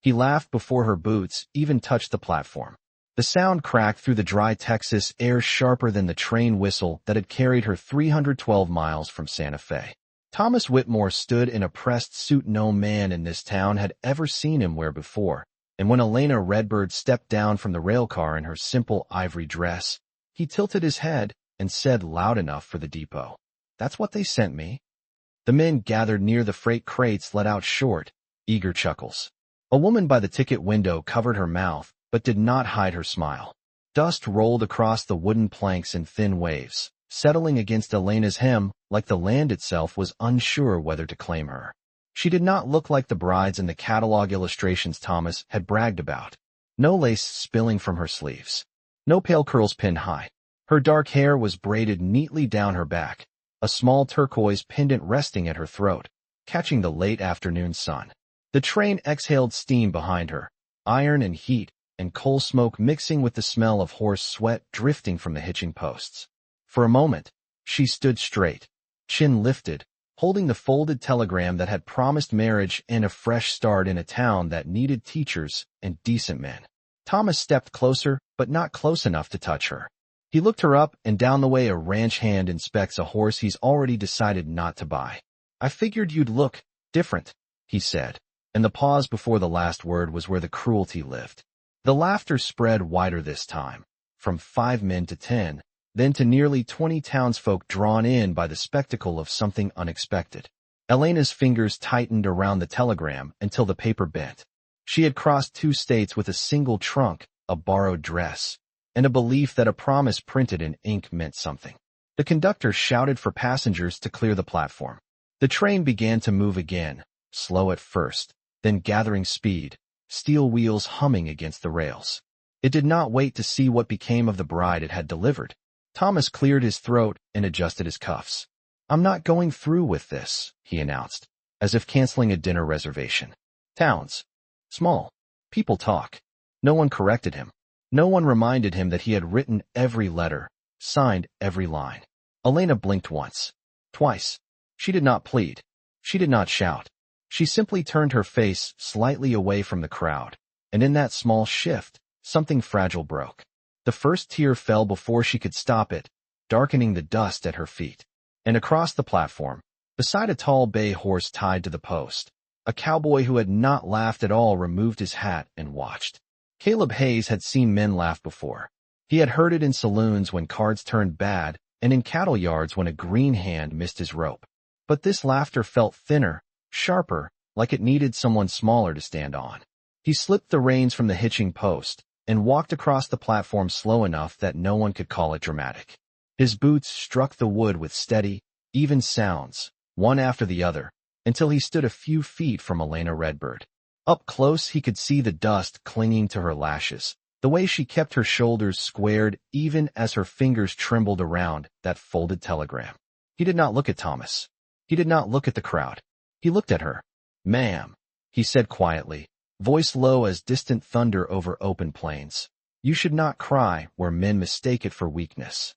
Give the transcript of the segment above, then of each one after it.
He laughed before her boots even touched the platform. The sound cracked through the dry Texas air sharper than the train whistle that had carried her 312 miles from Santa Fe. Thomas Whitmore stood in a pressed suit no man in this town had ever seen him wear before, and when Elena Redbird stepped down from the railcar in her simple ivory dress, he tilted his head and said loud enough for the depot, "That's what they sent me." The men gathered near the freight crates let out short, eager chuckles. A woman by the ticket window covered her mouth, but did not hide her smile. Dust rolled across the wooden planks in thin waves, settling against Elena's hem like the land itself was unsure whether to claim her. She did not look like the brides in the catalog illustrations Thomas had bragged about. No lace spilling from her sleeves. No pale curls pinned high. Her dark hair was braided neatly down her back, a small turquoise pendant resting at her throat, catching the late afternoon sun. The train exhaled steam behind her, iron and heat, and coal smoke mixing with the smell of horse sweat drifting from the hitching posts. For a moment, she stood straight, chin lifted, holding the folded telegram that had promised marriage and a fresh start in a town that needed teachers and decent men. Thomas stepped closer, but not close enough to touch her. He looked her up and down the way a ranch hand inspects a horse he's already decided not to buy. "I figured you'd look different," he said, and the pause before the last word was where the cruelty lived. The laughter spread wider this time, from 5 men to 10, then to nearly 20 townsfolk drawn in by the spectacle of something unexpected. Elena's fingers tightened around the telegram until the paper bent. She had crossed 2 states with a single trunk, a borrowed dress, and a belief that a promise printed in ink meant something. The conductor shouted for passengers to clear the platform. The train began to move again, slow at first, then gathering speed, steel wheels humming against the rails. It did not wait to see what became of the bride it had delivered. Thomas cleared his throat and adjusted his cuffs. "I'm not going through with this," he announced, as if canceling a dinner reservation. Towns. Small. People talk. No one corrected him. No one reminded him that he had written every letter, signed every line. Elena blinked once. Twice. She did not plead. She did not shout. She simply turned her face slightly away from the crowd, and in that small shift, something fragile broke. The first tear fell before she could stop it, darkening the dust at her feet. And across the platform, beside a tall bay horse tied to the post, a cowboy who had not laughed at all removed his hat and watched. Caleb Hayes had seen men laugh before. He had heard it in saloons when cards turned bad and in cattle yards when a green hand missed his rope. But this laughter felt thinner, sharper, like it needed someone smaller to stand on. He slipped the reins from the hitching post and walked across the platform slow enough that no one could call it dramatic. His boots struck the wood with steady, even sounds, one after the other, until he stood a few feet from Elena Redbird. Up close he could see the dust clinging to her lashes, the way she kept her shoulders squared even as her fingers trembled around that folded telegram. He did not look at Thomas. He did not look at the crowd. He looked at her. "Ma'am," he said quietly, voice low as distant thunder over open plains. "You should not cry where men mistake it for weakness."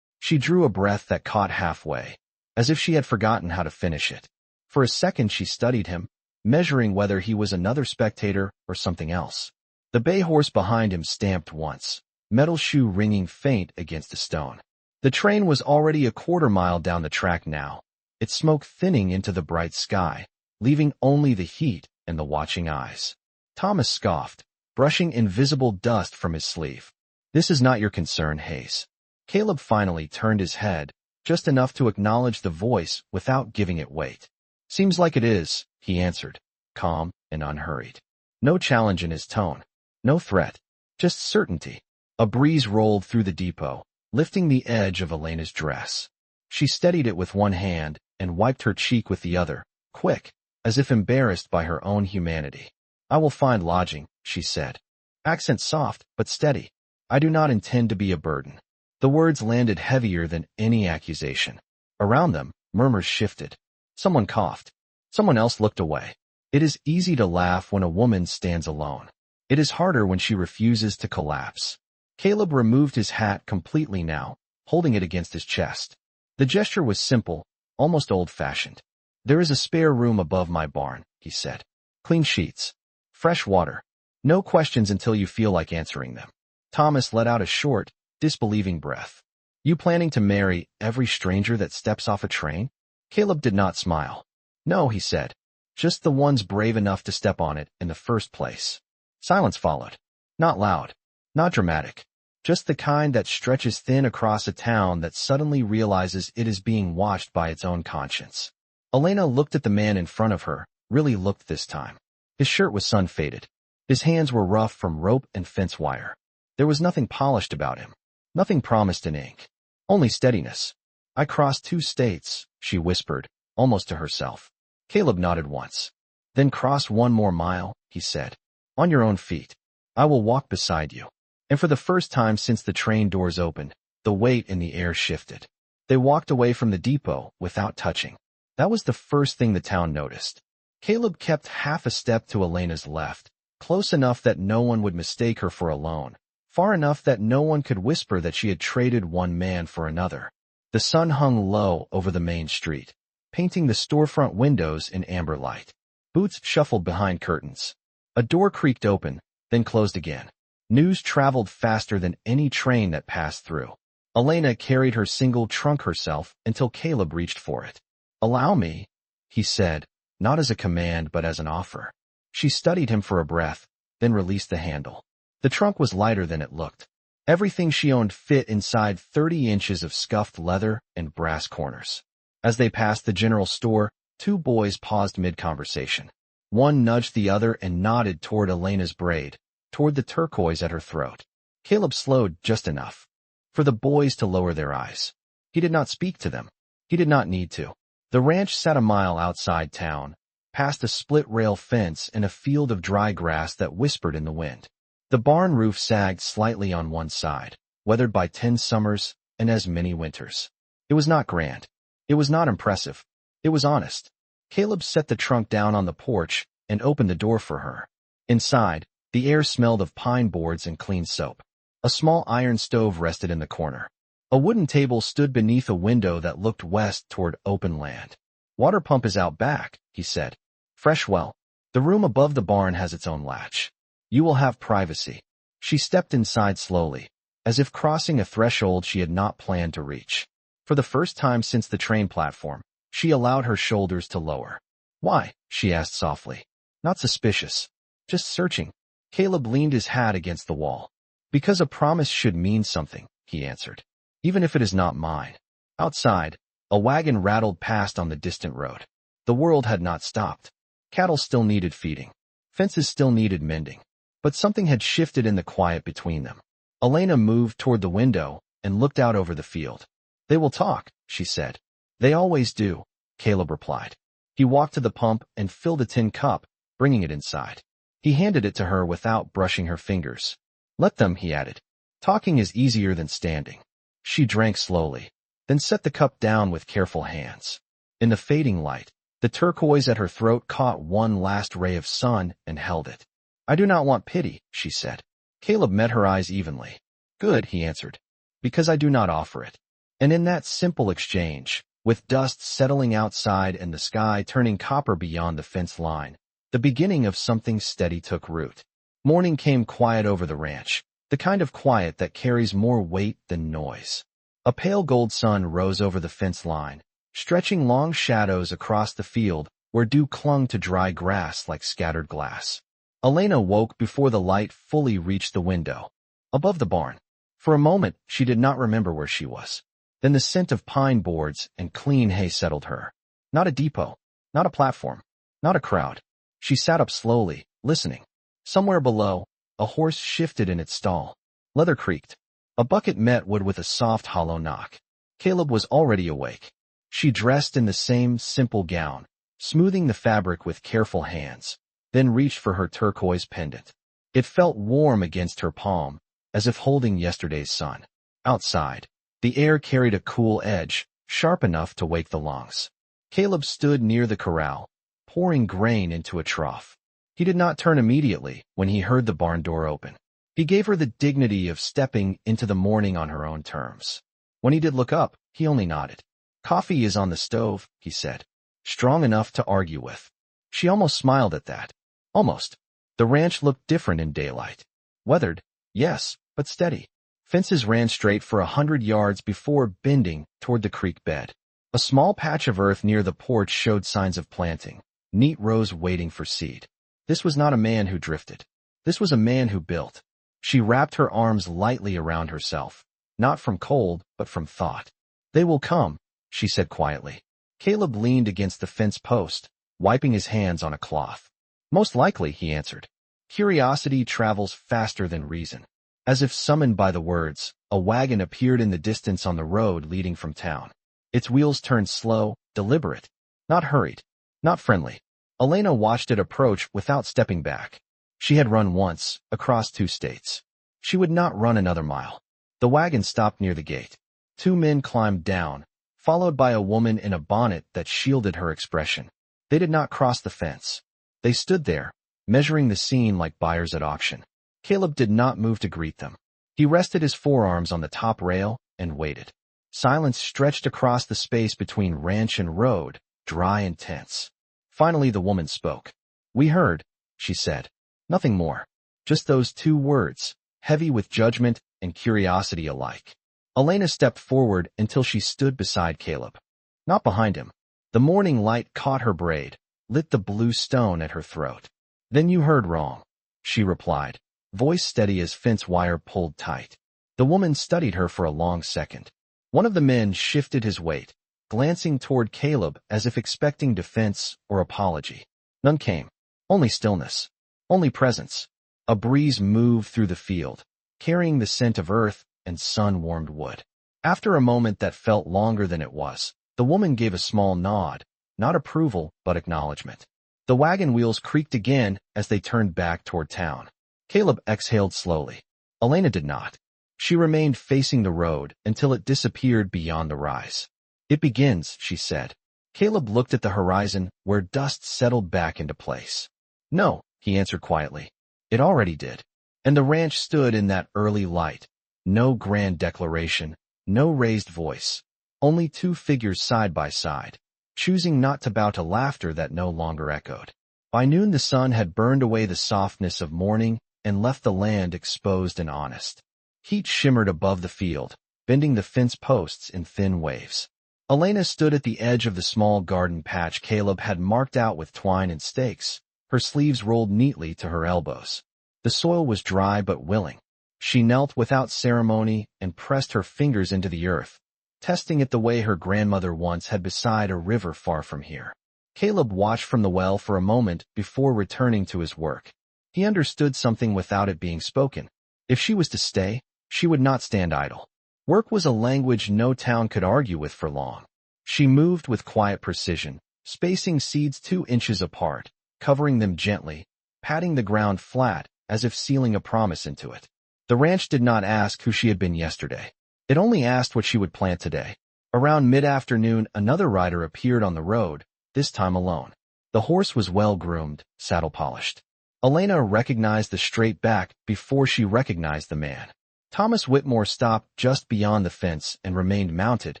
She drew a breath that caught halfway, as if she had forgotten how to finish it. For a second she studied him, measuring whether he was another spectator or something else. The bay horse behind him stamped once, metal shoe ringing faint against a stone. The train was already a quarter-mile down the track now, its smoke thinning into the bright sky, leaving only the heat and the watching eyes. Thomas scoffed, brushing invisible dust from his sleeve. "This is not your concern, Hayes." Caleb finally turned his head, just enough to acknowledge the voice without giving it weight. "Seems like it is," he answered, calm and unhurried. No challenge in his tone, no threat, just certainty. A breeze rolled through the depot, lifting the edge of Elena's dress. She steadied it with one hand and wiped her cheek with the other, quick, as if embarrassed by her own humanity. "I will find lodging," she said. Accent soft but steady. "I do not intend to be a burden." The words landed heavier than any accusation. Around them, murmurs shifted. Someone coughed. Someone else looked away. It is easy to laugh when a woman stands alone. It is harder when she refuses to collapse. Caleb removed his hat completely now, holding it against his chest. The gesture was simple, almost old-fashioned. "There is a spare room above my barn," he said. "Clean sheets. Fresh water. No questions until you feel like answering them. Thomas let out a short, disbelieving breath. You planning to marry every stranger that steps off a train? Caleb did not smile. No, he said. Just the ones brave enough to step on it in the first place. Silence followed. Not loud. Not dramatic. Just the kind that stretches thin across a town that suddenly realizes it is being watched by its own conscience. Elena looked at the man in front of her, really looked this time. His shirt was sun-faded. His hands were rough from rope and fence wire. There was nothing polished about him. Nothing promised in ink. Only steadiness. I crossed 2 states, she whispered, almost to herself. Caleb nodded once. Then cross 1 more mile, he said. On your own feet. I will walk beside you. And for the first time since the train doors opened, the weight in the air shifted. They walked away from the depot without touching. That was the first thing the town noticed. Caleb kept half a step to Elena's left, close enough that no one would mistake her for alone, far enough that no one could whisper that she had traded one man for another. The sun hung low over the main street, painting the storefront windows in amber light. Boots shuffled behind curtains. A door creaked open, then closed again. News traveled faster than any train that passed through. Elena carried her single trunk herself until Caleb reached for it. Allow me, he said, not as a command but as an offer. She studied him for a breath, then released the handle. The trunk was lighter than it looked. Everything she owned fit inside 30 inches of scuffed leather and brass corners. As they passed the general store, 2 boys paused mid-conversation. One nudged the other and nodded toward Elena's braid, toward the turquoise at her throat. Caleb slowed just enough for the boys to lower their eyes. He did not speak to them. He did not need to. The ranch sat a mile outside town, past a split-rail fence and a field of dry grass that whispered in the wind. The barn roof sagged slightly on one side, weathered by 10 summers and as many winters. It was not grand. It was not impressive. It was honest. Caleb set the trunk down on the porch and opened the door for her. Inside, the air smelled of pine boards and clean soap. A small iron stove rested in the corner. A wooden table stood beneath a window that looked west toward open land. Water pump is out back, he said. Fresh well. The room above the barn has its own latch. You will have privacy. She stepped inside slowly, as if crossing a threshold she had not planned to reach. For the first time since the train platform, she allowed her shoulders to lower. Why? She asked softly. Not suspicious. Just searching. Caleb leaned his hat against the wall. Because a promise should mean something, he answered. Even if it is not mine. Outside, a wagon rattled past on the distant road. The world had not stopped. Cattle still needed feeding. Fences still needed mending. But something had shifted in the quiet between them. Elena moved toward the window and looked out over the field. They will talk, she said. They always do, Caleb replied. He walked to the pump and filled a tin cup, bringing it inside. He handed it to her without brushing her fingers. Let them, he added. Talking is easier than standing. She drank slowly, then set the cup down with careful hands. In the fading light, the turquoise at her throat caught one last ray of sun and held it. I do not want pity, she said. Caleb met her eyes evenly. Good, he answered, because I do not offer it. And in that simple exchange, with dust settling outside and the sky turning copper beyond the fence line, the beginning of something steady took root. Morning came quiet over the ranch, the kind of quiet that carries more weight than noise. A pale gold sun rose over the fence line, stretching long shadows across the field where dew clung to dry grass like scattered glass. Elena woke before the light fully reached the window. Above the barn. For a moment, she did not remember where she was. Then the scent of pine boards and clean hay settled her. Not a depot. Not a platform. Not a crowd. She sat up slowly, listening. Somewhere below, a horse shifted in its stall. Leather creaked. A bucket met wood with a soft, hollow knock. Caleb was already awake. She dressed in the same simple gown, smoothing the fabric with careful hands, then reached for her turquoise pendant. It felt warm against her palm, as if holding yesterday's sun. Outside, the air carried a cool edge, sharp enough to wake the lungs. Caleb stood near the corral, pouring grain into a trough. He did not turn immediately when he heard the barn door open. He gave her the dignity of stepping into the morning on her own terms. When he did look up, he only nodded. Coffee is on the stove, he said, strong enough to argue with. She almost smiled at that. Almost. The ranch looked different in daylight. Weathered, yes, but steady. Fences ran straight for 100 yards before bending toward the creek bed. A small patch of earth near the porch showed signs of planting, neat rows waiting for seed. This was not a man who drifted. This was a man who built. She wrapped her arms lightly around herself, not from cold, but from thought. They will come, she said quietly. Caleb leaned against the fence post, wiping his hands on a cloth. Most likely, he answered. Curiosity travels faster than reason. As if summoned by the words, a wagon appeared in the distance on the road leading from town. Its wheels turned slow, deliberate, not hurried, not friendly. Elena watched it approach without stepping back. She had run once, across 2 states. She would not run another mile. The wagon stopped near the gate. 2 men climbed down, followed by a woman in a bonnet that shielded her expression. They did not cross the fence. They stood there, measuring the scene like buyers at auction. Caleb did not move to greet them. He rested his forearms on the top rail and waited. Silence stretched across the space between ranch and road, dry and tense. Finally, the woman spoke. We heard, she said. Nothing more. Just those 2 words, heavy with judgment and curiosity alike. Elena stepped forward until she stood beside Caleb. Not behind him. The morning light caught her braid, lit the blue stone at her throat. Then you heard wrong, she replied, voice steady as fence wire pulled tight. The woman studied her for a long second. One of the men shifted his weight, glancing toward Caleb as if expecting defense or apology. None came. Only stillness. Only presence. A breeze moved through the field, carrying the scent of earth and sun-warmed wood. After a moment that felt longer than it was, the woman gave a small nod, not approval, but acknowledgement. The wagon wheels creaked again as they turned back toward town. Caleb exhaled slowly. Elena did not. She remained facing the road until it disappeared beyond the rise. It begins, she said. Caleb looked at the horizon where dust settled back into place. No, he answered quietly. It already did. And the ranch stood in that early light. No grand declaration, no raised voice. Only 2 figures side by side, choosing not to bow to laughter that no longer echoed. By noon the sun had burned away the softness of morning and left the land exposed and honest. Heat shimmered above the field, bending the fence posts in thin waves. Elena stood at the edge of the small garden patch Caleb had marked out with twine and stakes, her sleeves rolled neatly to her elbows. The soil was dry but willing. She knelt without ceremony and pressed her fingers into the earth, testing it the way her grandmother once had beside a river far from here. Caleb watched from the well for a moment before returning to his work. He understood something without it being spoken. If she was to stay, she would not stand idle. Work was a language no town could argue with for long. She moved with quiet precision, spacing seeds 2 inches apart, covering them gently, patting the ground flat as if sealing a promise into it. The ranch did not ask who she had been yesterday. It only asked what she would plant today. Around mid-afternoon, another rider appeared on the road, this time alone. The horse was well-groomed, saddle-polished. Elena recognized the straight back before she recognized the man. Thomas Whitmore stopped just beyond the fence and remained mounted,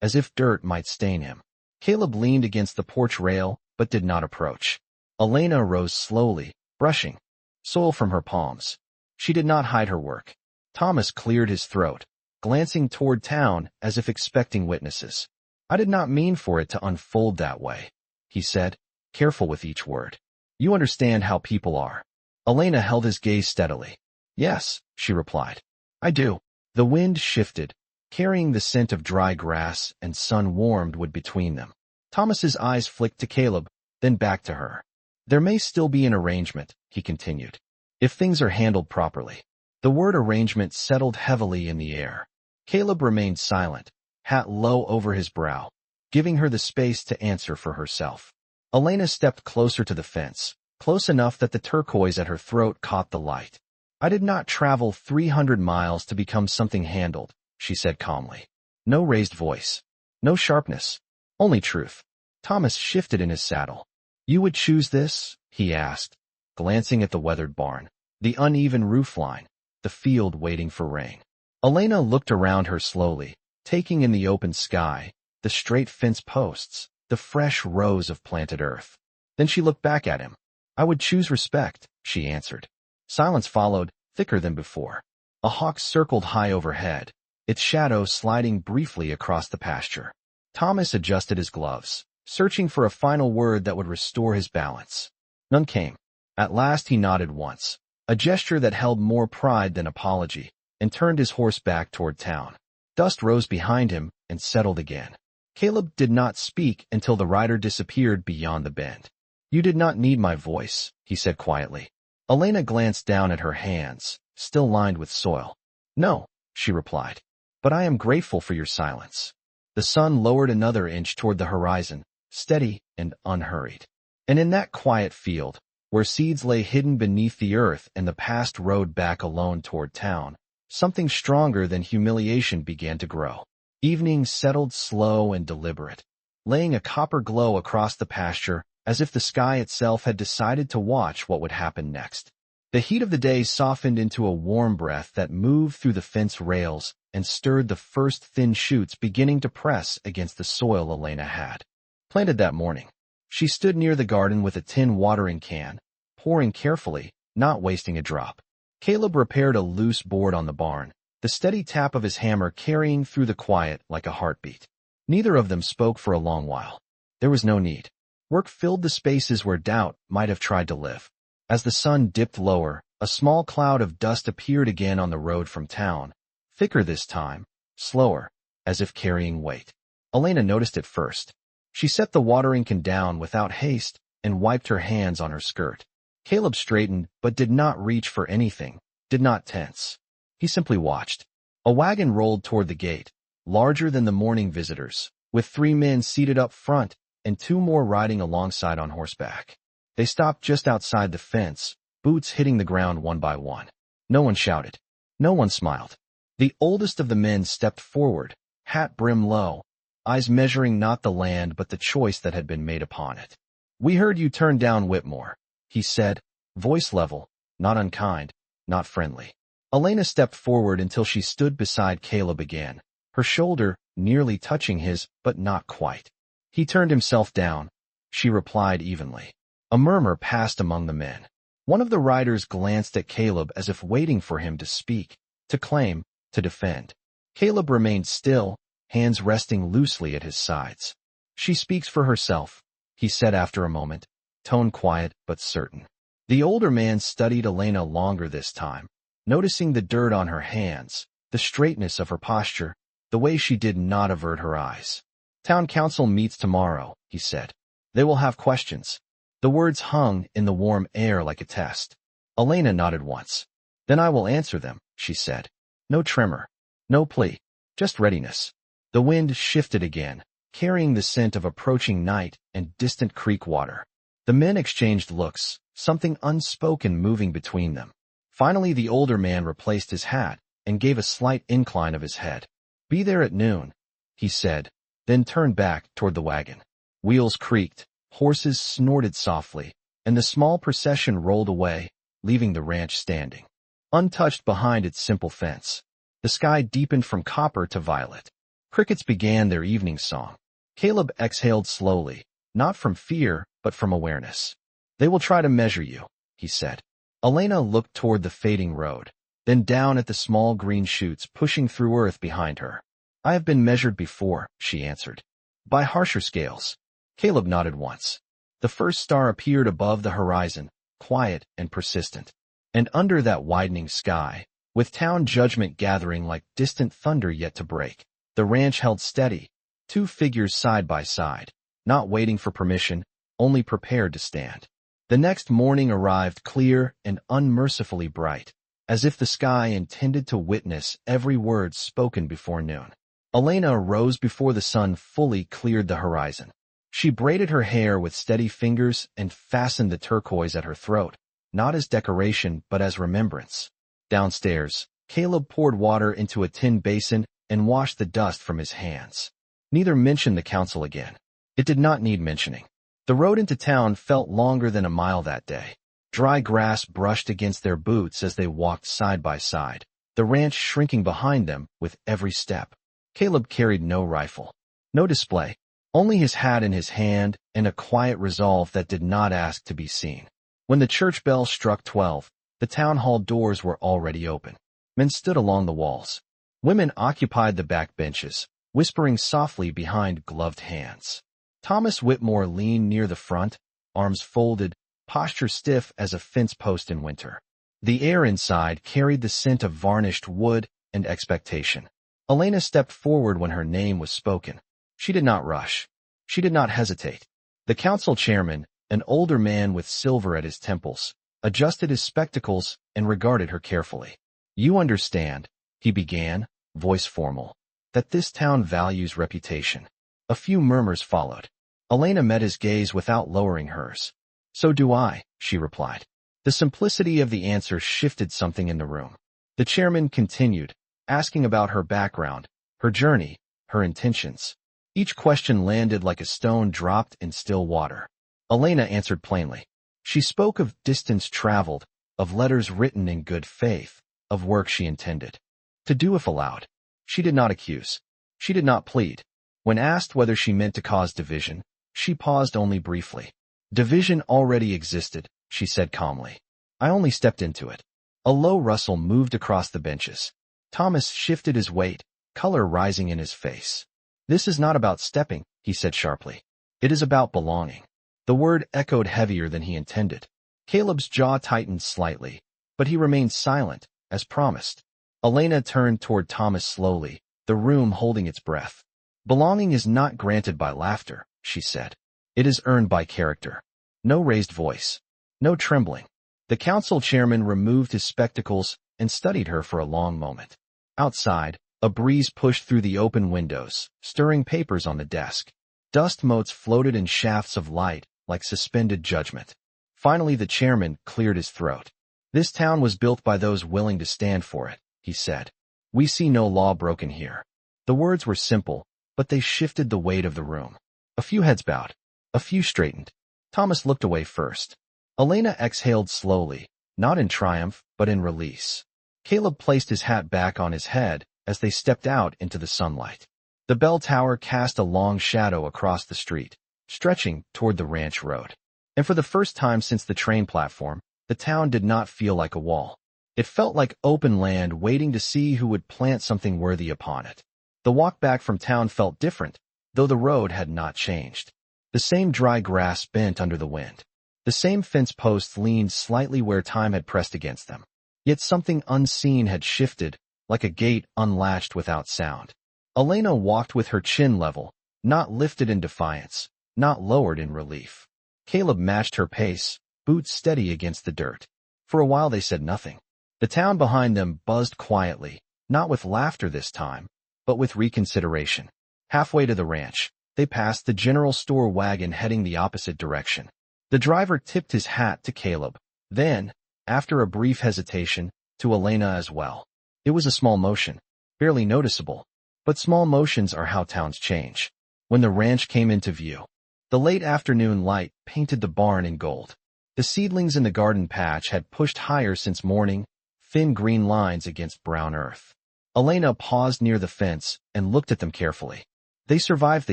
as if dirt might stain him. Caleb leaned against the porch rail, but did not approach. Elena rose slowly, brushing soil from her palms. She did not hide her work. Thomas cleared his throat, glancing toward town as if expecting witnesses. I did not mean for it to unfold that way, he said, careful with each word. You understand how people are. Elena held his gaze steadily. Yes, she replied. I do. The wind shifted, carrying the scent of dry grass and sun-warmed wood between them. Thomas's eyes flicked to Caleb, then back to her. There may still be an arrangement, he continued, if things are handled properly. The word arrangement settled heavily in the air. Caleb remained silent, hat low over his brow, giving her the space to answer for herself. Elena stepped closer to the fence, close enough that the turquoise at her throat caught the light. I did not travel 300 miles to become something handled, she said calmly. No raised voice. No sharpness. Only truth. Thomas shifted in his saddle. You would choose this? He asked, glancing at the weathered barn, the uneven roofline, the field waiting for rain. Elena looked around her slowly, taking in the open sky, the straight fence posts, the fresh rows of planted earth. Then she looked back at him. I would choose respect, she answered. Silence followed, thicker than before. A hawk circled high overhead, its shadow sliding briefly across the pasture. Thomas adjusted his gloves, searching for a final word that would restore his balance. None came. At last he nodded once, a gesture that held more pride than apology, and turned his horse back toward town. Dust rose behind him and settled again. Caleb did not speak until the rider disappeared beyond the bend. You did not need my voice, he said quietly. Elena glanced down at her hands, still lined with soil. No, she replied, but I am grateful for your silence. The sun lowered another inch toward the horizon, steady and unhurried. And in that quiet field, where seeds lay hidden beneath the earth and the past rode back alone toward town, something stronger than humiliation began to grow. Evening settled slow and deliberate, laying a copper glow across the pasture as if the sky itself had decided to watch what would happen next. The heat of the day softened into a warm breath that moved through the fence rails and stirred the first thin shoots beginning to press against the soil Elena had planted that morning. She stood near the garden with a tin watering can, pouring carefully, not wasting a drop. Caleb repaired a loose board on the barn, the steady tap of his hammer carrying through the quiet like a heartbeat. Neither of them spoke for a long while. There was no need. Work filled the spaces where doubt might have tried to live. As the sun dipped lower, a small cloud of dust appeared again on the road from town, thicker this time, slower, as if carrying weight. Elena noticed it first. She set the watering can down without haste and wiped her hands on her skirt. Caleb straightened but did not reach for anything, did not tense. He simply watched. A wagon rolled toward the gate, larger than the morning visitors, with 3 men seated up front and 2 more riding alongside on horseback. They stopped just outside the fence, boots hitting the ground one by one. No one shouted. No one smiled. The oldest of the men stepped forward, hat brim low, eyes measuring not the land but the choice that had been made upon it. We heard you turn down Whitmore, he said, voice level, not unkind, not friendly. Elena stepped forward until she stood beside Caleb again, her shoulder nearly touching his, but not quite. He turned himself down, she replied evenly. A murmur passed among the men. One of the riders glanced at Caleb as if waiting for him to speak, to claim, to defend. Caleb remained still, hands resting loosely at his sides. She speaks for herself, he said after a moment, tone quiet but certain. The older man studied Elena longer this time, noticing the dirt on her hands, the straightness of her posture, the way she did not avert her eyes. Town council meets tomorrow, he said. They will have questions. The words hung in the warm air like a test. Elena nodded once. Then I will answer them, she said. No tremor, no plea, just readiness. The wind shifted again, carrying the scent of approaching night and distant creek water. The men exchanged looks, something unspoken moving between them. Finally the older man replaced his hat and gave a slight incline of his head. Be there at noon, he said, then turned back toward the wagon. Wheels creaked, horses snorted softly, and the small procession rolled away, leaving the ranch standing, untouched behind its simple fence. The sky deepened from copper to violet. Crickets began their evening song. Caleb exhaled slowly, not from fear, but from awareness. They will try to measure you, he said. Elena looked toward the fading road, then down at the small green shoots pushing through earth behind her. I have been measured before, she answered. By harsher scales. Caleb nodded once. The first star appeared above the horizon, quiet and persistent. And under that widening sky, with town judgment gathering like distant thunder yet to break, the ranch held steady, 2 figures side by side, not waiting for permission, only prepared to stand. The next morning arrived clear and unmercifully bright, as if the sky intended to witness every word spoken before noon. Elena rose before the sun fully cleared the horizon. She braided her hair with steady fingers and fastened the turquoise at her throat, not as decoration but as remembrance. Downstairs, Caleb poured water into a tin basin and washed the dust from his hands. Neither mentioned the council again. It did not need mentioning. The road into town felt longer than a mile that day. Dry grass brushed against their boots as they walked side by side, the ranch shrinking behind them with every step. Caleb carried no rifle, no display, only his hat in his hand and a quiet resolve that did not ask to be seen. When the church bell struck 12, the town hall doors were already open. Men stood along the walls. Women occupied the back benches, whispering softly behind gloved hands. Thomas Whitmore leaned near the front, arms folded, posture stiff as a fence post in winter. The air inside carried the scent of varnished wood and expectation. Elena stepped forward when her name was spoken. She did not rush. She did not hesitate. The council chairman, an older man with silver at his temples, adjusted his spectacles and regarded her carefully. "You understand," he began, voice formal, "that this town values reputation." A few murmurs followed. Elena met his gaze without lowering hers. "So do I," she replied. The simplicity of the answer shifted something in the room. The chairman continued, asking about her background, her journey, her intentions. Each question landed like a stone dropped in still water. Elena answered plainly. She spoke of distance traveled, of letters written in good faith, of work she intended to do if allowed. She did not accuse. She did not plead. When asked whether she meant to cause division, she paused only briefly. "Division already existed," she said calmly. "I only stepped into it." A low rustle moved across the benches. Thomas shifted his weight, color rising in his face. "This is not about stepping," he said sharply. "It is about belonging." The word echoed heavier than he intended. Caleb's jaw tightened slightly, but he remained silent, as promised. Elena turned toward Thomas slowly, the room holding its breath. "Belonging is not granted by laughter," she said. "It is earned by character." No raised voice. No trembling. The council chairman removed his spectacles and studied her for a long moment. Outside, a breeze pushed through the open windows, stirring papers on the desk. Dust motes floated in shafts of light, like suspended judgment. Finally, the chairman cleared his throat. "This town was built by those willing to stand for it," he said. "We see no law broken here." The words were simple, but they shifted the weight of the room. A few heads bowed. A few straightened. Thomas looked away first. Elena exhaled slowly, not in triumph, but in release. Caleb placed his hat back on his head as they stepped out into the sunlight. The bell tower cast a long shadow across the street, stretching toward the ranch road. And for the first time since the train platform, the town did not feel like a wall. It felt like open land waiting to see who would plant something worthy upon it. The walk back from town felt different, though the road had not changed. The same dry grass bent under the wind. The same fence posts leaned slightly where time had pressed against them. Yet something unseen had shifted, like a gate unlatched without sound. Elena walked with her chin level, not lifted in defiance, not lowered in relief. Caleb matched her pace, boots steady against the dirt. For a while they said nothing. The town behind them buzzed quietly, not with laughter this time, but with reconsideration. Halfway to the ranch, they passed the general store wagon heading the opposite direction. The driver tipped his hat to Caleb, then, after a brief hesitation, to Elena as well. It was a small motion, barely noticeable, but small motions are how towns change. When the ranch came into view, the late afternoon light painted the barn in gold. The seedlings in the garden patch had pushed higher since morning, thin green lines against brown earth. Elena paused near the fence and looked at them carefully. "They survived the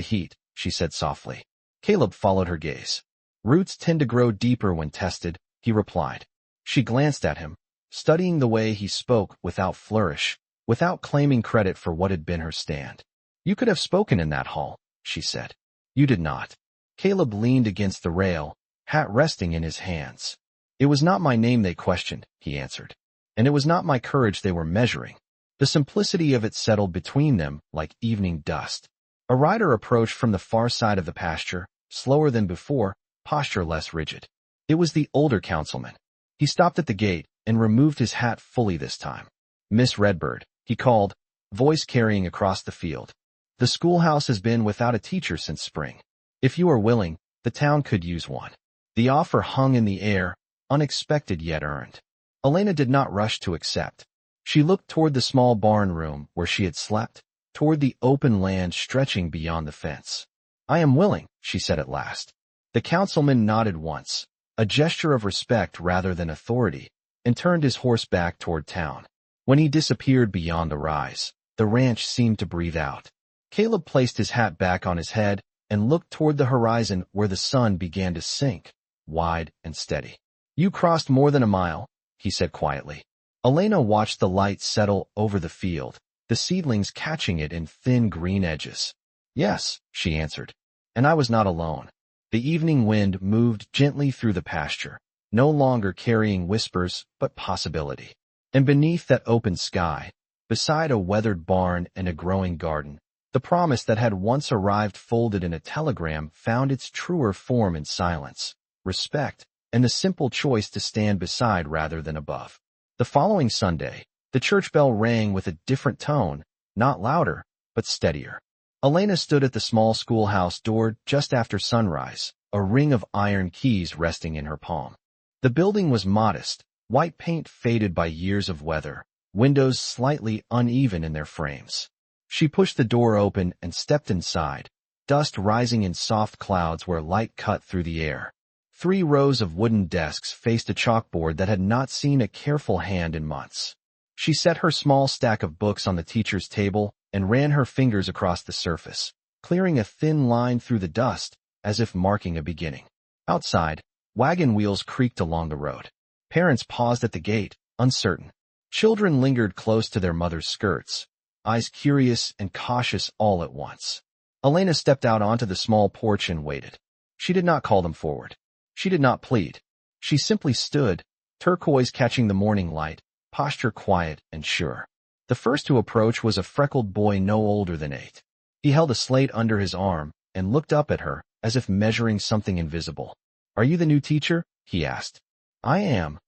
heat," she said softly. Caleb followed her gaze. "Roots tend to grow deeper when tested," he replied. She glanced at him, studying the way he spoke without flourish, without claiming credit for what had been her stand. "You could have spoken in that hall," she said. "You did not." Caleb leaned against the rail, hat resting in his hands. "It was not my name they questioned," he answered. "And it was not my courage they were measuring." The simplicity of it settled between them like evening dust. A rider approached from the far side of the pasture, slower than before, posture less rigid. It was the older councilman. He stopped at the gate and removed his hat fully this time. "Miss Redbird," he called, voice carrying across the field. "The schoolhouse has been without a teacher since spring. If you are willing, the town could use one." The offer hung in the air, unexpected yet earned. Elena did not rush to accept. She looked toward the small barn room where she had slept, toward the open land stretching beyond the fence. "I am willing," she said at last. The councilman nodded once, a gesture of respect rather than authority, and turned his horse back toward town. When he disappeared beyond the rise, the ranch seemed to breathe out. Caleb placed his hat back on his head and looked toward the horizon where the sun began to sink, wide and steady. You crossed more than a mile, he said quietly. Elena watched the light settle over the field, the seedlings catching it in thin green edges. Yes, she answered. And I was not alone. The evening wind moved gently through the pasture, no longer carrying whispers but possibility. And beneath that open sky, beside a weathered barn and a growing garden, the promise that had once arrived folded in a telegram found its truer form in silence, respect, and the simple choice to stand beside rather than above. The following Sunday, the church bell rang with a different tone, not louder, but steadier. Elena stood at the small schoolhouse door just after sunrise, a ring of iron keys resting in her palm. The building was modest, white paint faded by years of weather, windows slightly uneven in their frames. She pushed the door open and stepped inside, dust rising in soft clouds where light cut through the air. 3 rows of wooden desks faced a chalkboard that had not seen a careful hand in months. She set her small stack of books on the teacher's table and ran her fingers across the surface, clearing a thin line through the dust as if marking a beginning. Outside, wagon wheels creaked along the road. Parents paused at the gate, uncertain. Children lingered close to their mothers' skirts, eyes curious and cautious all at once. Elena stepped out onto the small porch and waited. She did not call them forward. She did not plead. She simply stood, turquoise catching the morning light, posture quiet and sure. The first to approach was a freckled boy no older than 8. He held a slate under his arm and looked up at her as if measuring something invisible. "Are you the new teacher?" he asked. "I am,"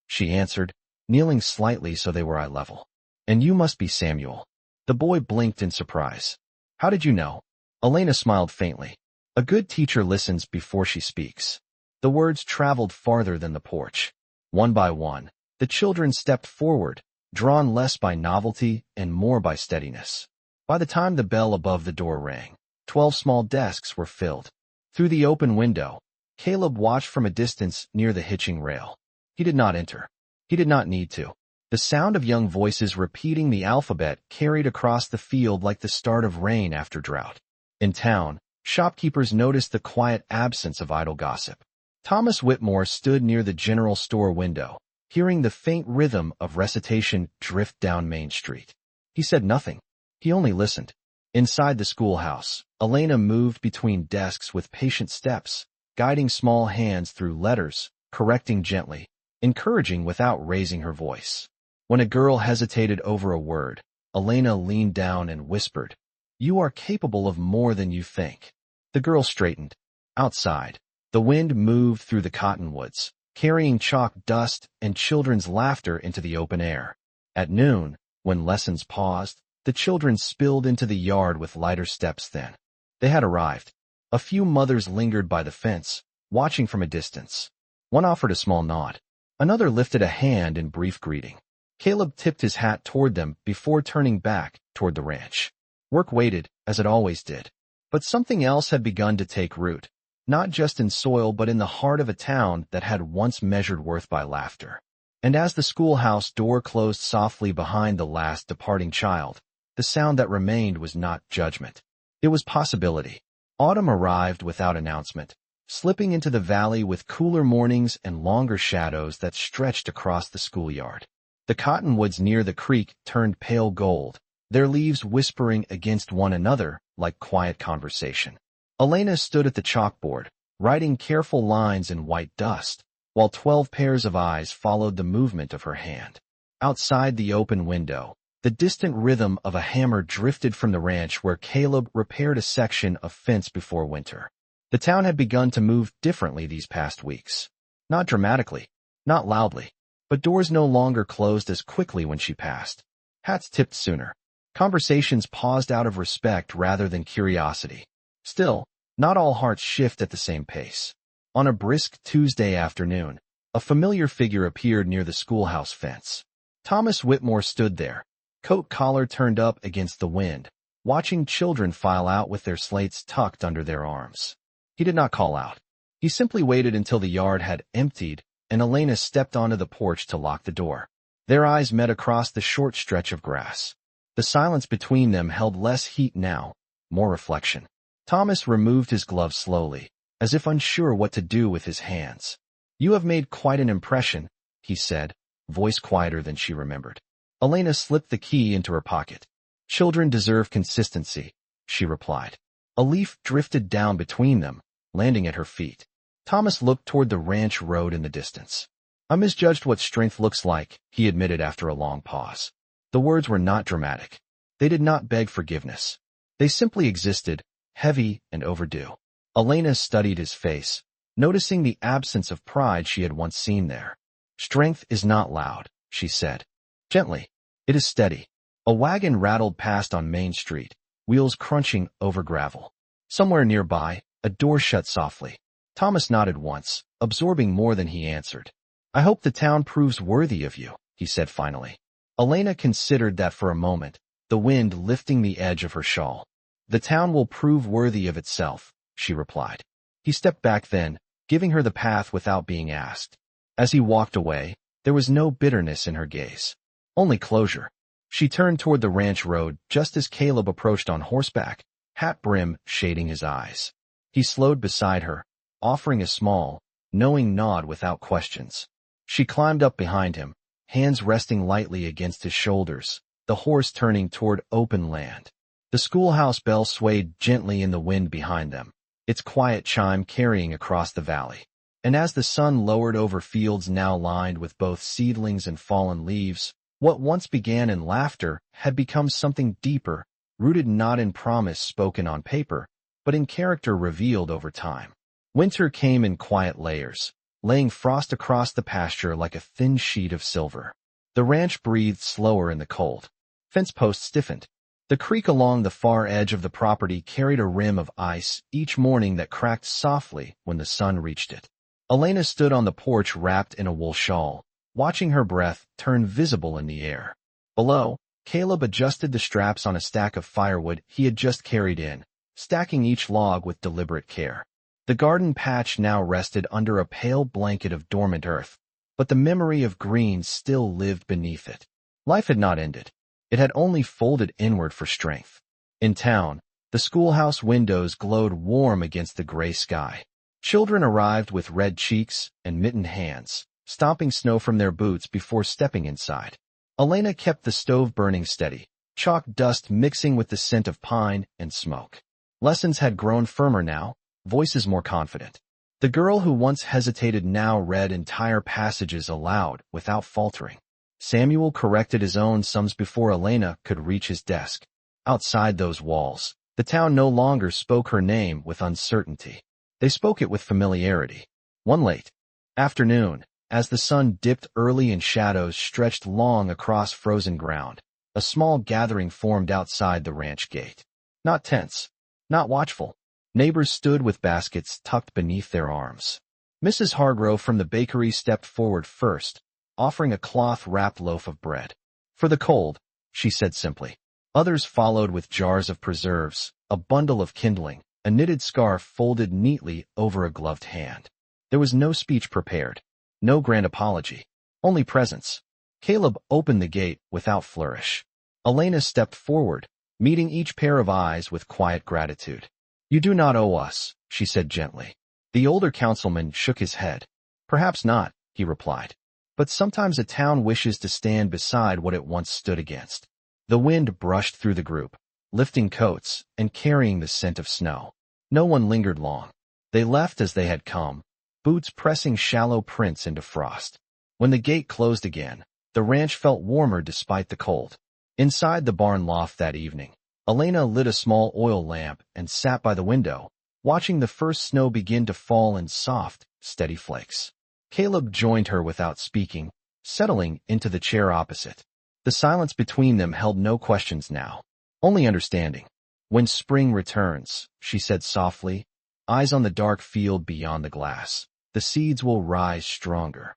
she answered, kneeling slightly so they were eye level. "And you must be Samuel." The boy blinked in surprise. "How did you know?" Elena smiled faintly. A good teacher listens before she speaks. The words traveled farther than the porch. One by one, the children stepped forward, drawn less by novelty and more by steadiness. By the time the bell above the door rang, 12 small desks were filled. Through the open window, Caleb watched from a distance near the hitching rail. He did not enter. He did not need to. The sound of young voices repeating the alphabet carried across the field like the start of rain after drought. In town, shopkeepers noticed the quiet absence of idle gossip. Thomas Whitmore stood near the general store window, hearing the faint rhythm of recitation drift down Main Street. He said nothing. He only listened. Inside the schoolhouse, Elena moved between desks with patient steps, guiding small hands through letters, correcting gently, encouraging without raising her voice. When a girl hesitated over a word, Elena leaned down and whispered, "You are capable of more than you think." The girl straightened. Outside, the wind moved through the cottonwoods, carrying chalk dust and children's laughter into the open air. At noon, when lessons paused, the children spilled into the yard with lighter steps then. They had arrived. A few mothers lingered by the fence, watching from a distance. One offered a small nod. Another lifted a hand in brief greeting. Caleb tipped his hat toward them before turning back toward the ranch. Work waited, as it always did. But something else had begun to take root, not just in soil but in the heart of a town that had once measured worth by laughter. And as the schoolhouse door closed softly behind the last departing child, the sound that remained was not judgment. It was possibility. Autumn arrived without announcement, slipping into the valley with cooler mornings and longer shadows that stretched across the schoolyard. The cottonwoods near the creek turned pale gold, their leaves whispering against one another like quiet conversation. Elena stood at the chalkboard, writing careful lines in white dust, while 12 pairs of eyes followed the movement of her hand. Outside the open window, the distant rhythm of a hammer drifted from the ranch where Caleb repaired a section of fence before winter. The town had begun to move differently these past weeks. Not dramatically, not loudly, but doors no longer closed as quickly when she passed. Hats tipped sooner. Conversations paused out of respect rather than curiosity. Still, not all hearts shift at the same pace. On a brisk Tuesday afternoon, a familiar figure appeared near the schoolhouse fence. Thomas Whitmore stood there, coat collar turned up against the wind, watching children file out with their slates tucked under their arms. He did not call out. He simply waited until the yard had emptied and Elena stepped onto the porch to lock the door. Their eyes met across the short stretch of grass. The silence between them held less heat now, more reflection. Thomas removed his gloves slowly, as if unsure what to do with his hands. "You have made quite an impression," he said, voice quieter than she remembered. Elena slipped the key into her pocket. "Children deserve consistency," she replied. A leaf drifted down between them, landing at her feet. Thomas looked toward the ranch road in the distance. "I misjudged what strength looks like," he admitted after a long pause. The words were not dramatic. They did not beg forgiveness. They simply existed, heavy and overdue. Elena studied his face, noticing the absence of pride she had once seen there. "Strength is not loud," she said. "Gently. It is steady." A wagon rattled past on Main Street, wheels crunching over gravel. Somewhere nearby, a door shut softly. Thomas nodded once, absorbing more than he answered. "I hope the town proves worthy of you," he said finally. Elena considered that for a moment, the wind lifting the edge of her shawl. "The town will prove worthy of itself," she replied. He stepped back then, giving her the path without being asked. As he walked away, there was no bitterness in her gaze, only closure. She turned toward the ranch road just as Caleb approached on horseback, hat brim shading his eyes. He slowed beside her, offering a small, knowing nod without questions. She climbed up behind him, hands resting lightly against his shoulders, the horse turning toward open land. The schoolhouse bell swayed gently in the wind behind them, its quiet chime carrying across the valley. And as the sun lowered over fields now lined with both seedlings and fallen leaves, what once began in laughter had become something deeper, rooted not in promise spoken on paper, but in character revealed over time. Winter came in quiet layers, laying frost across the pasture like a thin sheet of silver. The ranch breathed slower in the cold. Fence posts stiffened. The creek along the far edge of the property carried a rim of ice each morning that cracked softly when the sun reached it. Elena stood on the porch wrapped in a wool shawl, watching her breath turn visible in the air. Below, Caleb adjusted the straps on a stack of firewood he had just carried in, stacking each log with deliberate care. The garden patch now rested under a pale blanket of dormant earth, but the memory of green still lived beneath it. Life had not ended. It had only folded inward for strength. In town, the schoolhouse windows glowed warm against the gray sky. Children arrived with red cheeks and mittened hands, stomping snow from their boots before stepping inside. Elena kept the stove burning steady, chalk dust mixing with the scent of pine and smoke. Lessons had grown firmer now, voices more confident. The girl who once hesitated now read entire passages aloud without faltering. Samuel corrected his own sums before Elena could reach his desk. Outside those walls, the town no longer spoke her name with uncertainty. They spoke it with familiarity. One late afternoon, as the sun dipped early and shadows stretched long across frozen ground, a small gathering formed outside the ranch gate. Not tense, not watchful. Neighbors stood with baskets tucked beneath their arms. Mrs. Hargrove from the bakery stepped forward first, offering a cloth-wrapped loaf of bread. "For the cold," she said simply. Others followed with jars of preserves, a bundle of kindling, a knitted scarf folded neatly over a gloved hand. There was no speech prepared, no grand apology, only presence. Caleb opened the gate without flourish. Elena stepped forward, meeting each pair of eyes with quiet gratitude. "You do not owe us," she said gently. The older councilman shook his head. "Perhaps not," he replied. "But sometimes a town wishes to stand beside what it once stood against." The wind brushed through the group, lifting coats and carrying the scent of snow. No one lingered long. They left as they had come, boots pressing shallow prints into frost. When the gate closed again, the ranch felt warmer despite the cold. Inside the barn loft that evening, Elena lit a small oil lamp and sat by the window, watching the first snow begin to fall in soft, steady flakes. Caleb joined her without speaking, settling into the chair opposite. The silence between them held no questions now, only understanding. "When spring returns," she said softly, eyes on the dark field beyond the glass, "the seeds will rise stronger."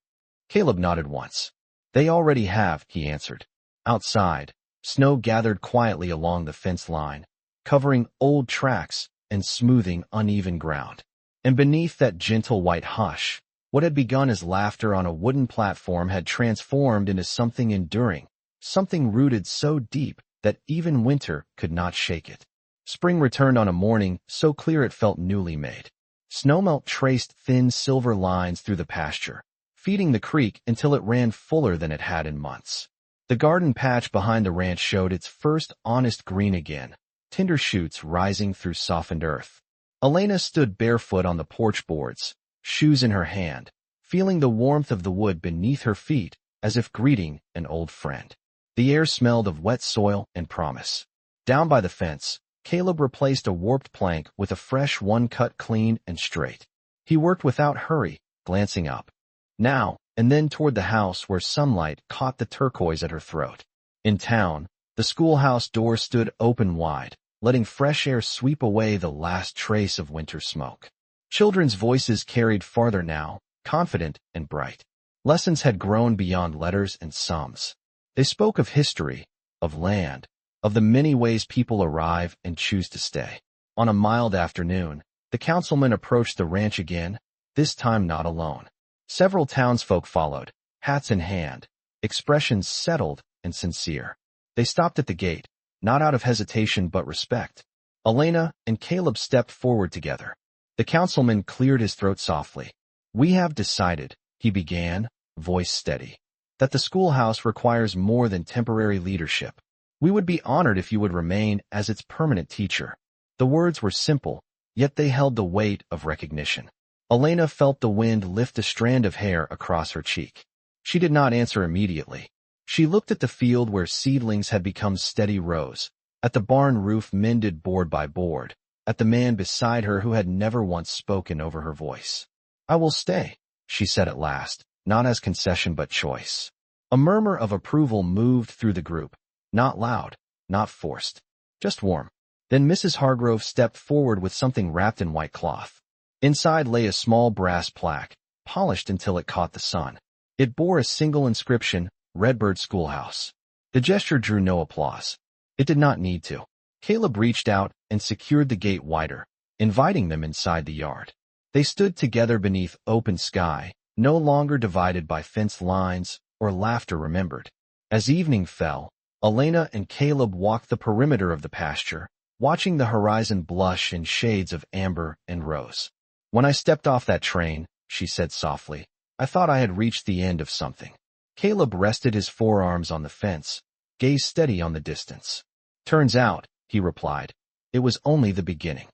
Caleb nodded once. "They already have," he answered. Outside, snow gathered quietly along the fence line, covering old tracks and smoothing uneven ground. And beneath that gentle white hush, what had begun as laughter on a wooden platform had transformed into something enduring, something rooted so deep that even winter could not shake it. Spring returned on a morning so clear it felt newly made. Snowmelt traced thin silver lines through the pasture, feeding the creek until it ran fuller than it had in months. The garden patch behind the ranch showed its first honest green again, tender shoots rising through softened earth. Elena stood barefoot on the porch boards, shoes in her hand, feeling the warmth of the wood beneath her feet as if greeting an old friend. The air smelled of wet soil and promise. Down by the fence, Caleb replaced a warped plank with a fresh one cut clean and straight. He worked without hurry, glancing up, now and then toward the house where sunlight caught the turquoise at her throat. In town, the schoolhouse door stood open wide, letting fresh air sweep away the last trace of winter smoke. Children's voices carried farther now, confident and bright. Lessons had grown beyond letters and sums. They spoke of history, of land, of the many ways people arrive and choose to stay. On a mild afternoon, the councilman approached the ranch again, this time not alone. Several townsfolk followed, hats in hand, expressions settled and sincere. They stopped at the gate, not out of hesitation but respect. Elena and Caleb stepped forward together. The councilman cleared his throat softly. "We have decided," he began, voice steady, "that the schoolhouse requires more than temporary leadership. We would be honored if you would remain as its permanent teacher." The words were simple, yet they held the weight of recognition. Elena felt the wind lift a strand of hair across her cheek. She did not answer immediately. She looked at the field where seedlings had become steady rows, at the barn roof mended board by board, at the man beside her who had never once spoken over her voice. "I will stay," she said at last, not as concession but choice. A murmur of approval moved through the group, not loud, not forced, just warm. Then Mrs. Hargrove stepped forward with something wrapped in white cloth. Inside lay a small brass plaque, polished until it caught the sun. It bore a single inscription, "Redbird Schoolhouse." The gesture drew no applause. It did not need to. Caleb reached out and secured the gate wider, inviting them inside the yard. They stood together beneath open sky, no longer divided by fence lines or laughter remembered. As evening fell, Elena and Caleb walked the perimeter of the pasture, watching the horizon blush in shades of amber and rose. "When I stepped off that train," she said softly, "I thought I had reached the end of something." Caleb rested his forearms on the fence, gazed steady on the distance. "Turns out," he replied, "it was only the beginning."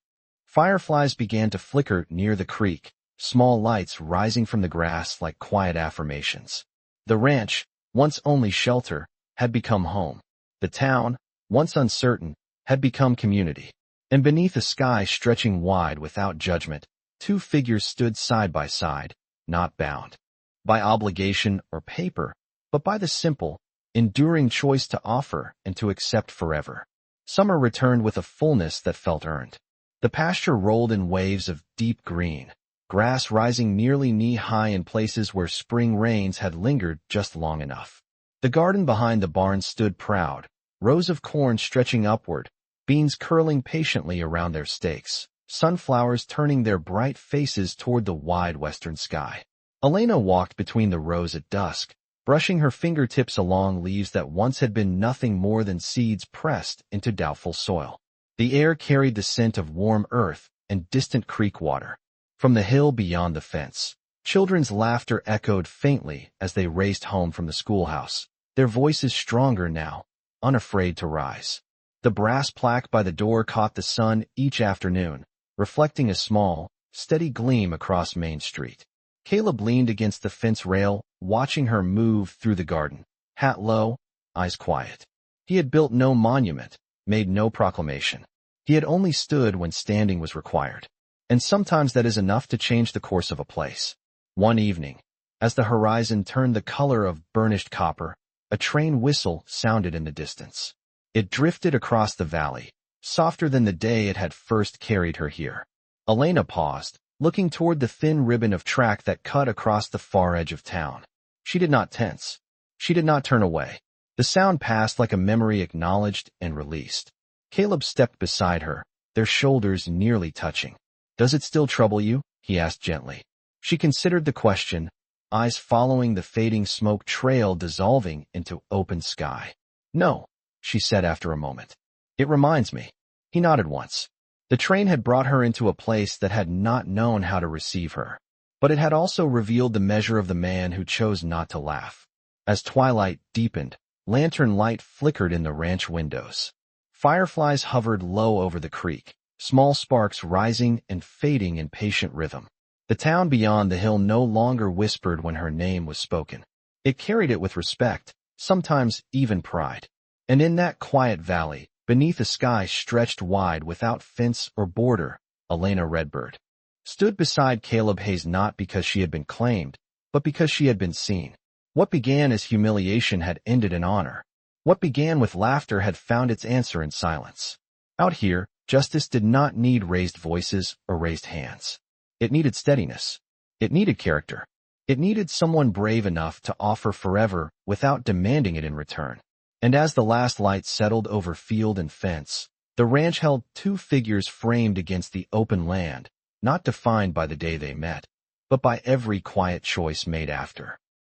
Fireflies began to flicker near the creek, small lights rising from the grass like quiet affirmations. The ranch, once only shelter, had become home. The town, once uncertain, had become community. And beneath a sky stretching wide without judgment, two figures stood side by side, not bound by obligation or paper, but by the simple, enduring choice to offer and to accept forever. Summer returned with a fullness that felt earned. The pasture rolled in waves of deep green, grass rising nearly knee-high in places where spring rains had lingered just long enough. The garden behind the barn stood proud, rows of corn stretching upward, beans curling patiently around their stakes, sunflowers turning their bright faces toward the wide western sky. Elena walked between the rows at dusk, brushing her fingertips along leaves that once had been nothing more than seeds pressed into doubtful soil. The air carried the scent of warm earth and distant creek water. From the hill beyond the fence, children's laughter echoed faintly as they raced home from the schoolhouse, their voices stronger now, unafraid to rise. The brass plaque by the door caught the sun each afternoon, reflecting a small, steady gleam across Main Street. Caleb leaned against the fence rail, watching her move through the garden, hat low, eyes quiet. He had built no monument, made no proclamation. He had only stood when standing was required. And sometimes that is enough to change the course of a place. One evening, as the horizon turned the color of burnished copper, a train whistle sounded in the distance. It drifted across the valley, softer than the day it had first carried her here. Elena paused, looking toward the thin ribbon of track that cut across the far edge of town. She did not tense. She did not turn away. The sound passed like a memory acknowledged and released. Caleb stepped beside her, their shoulders nearly touching. "Does it still trouble you?" he asked gently. She considered the question, eyes following the fading smoke trail dissolving into open sky. "No," she said after a moment. "It reminds me." He nodded once. The train had brought her into a place that had not known how to receive her. But it had also revealed the measure of the man who chose not to laugh. As twilight deepened, lantern light flickered in the ranch windows. Fireflies hovered low over the creek, small sparks rising and fading in patient rhythm. The town beyond the hill no longer whispered when her name was spoken. It carried it with respect, sometimes even pride. And in that quiet valley, beneath a sky stretched wide without fence or border, Elena Redbird stood beside Caleb Hayes not because she had been claimed, but because she had been seen. What began as humiliation had ended in honor. What began with laughter had found its answer in silence. Out here, justice did not need raised voices or raised hands. It needed steadiness. It needed character. It needed someone brave enough to offer forever without demanding it in return. And as the last light settled over field and fence, the ranch held two figures framed against the open land, not defined by the day they met, but by every quiet choice made after.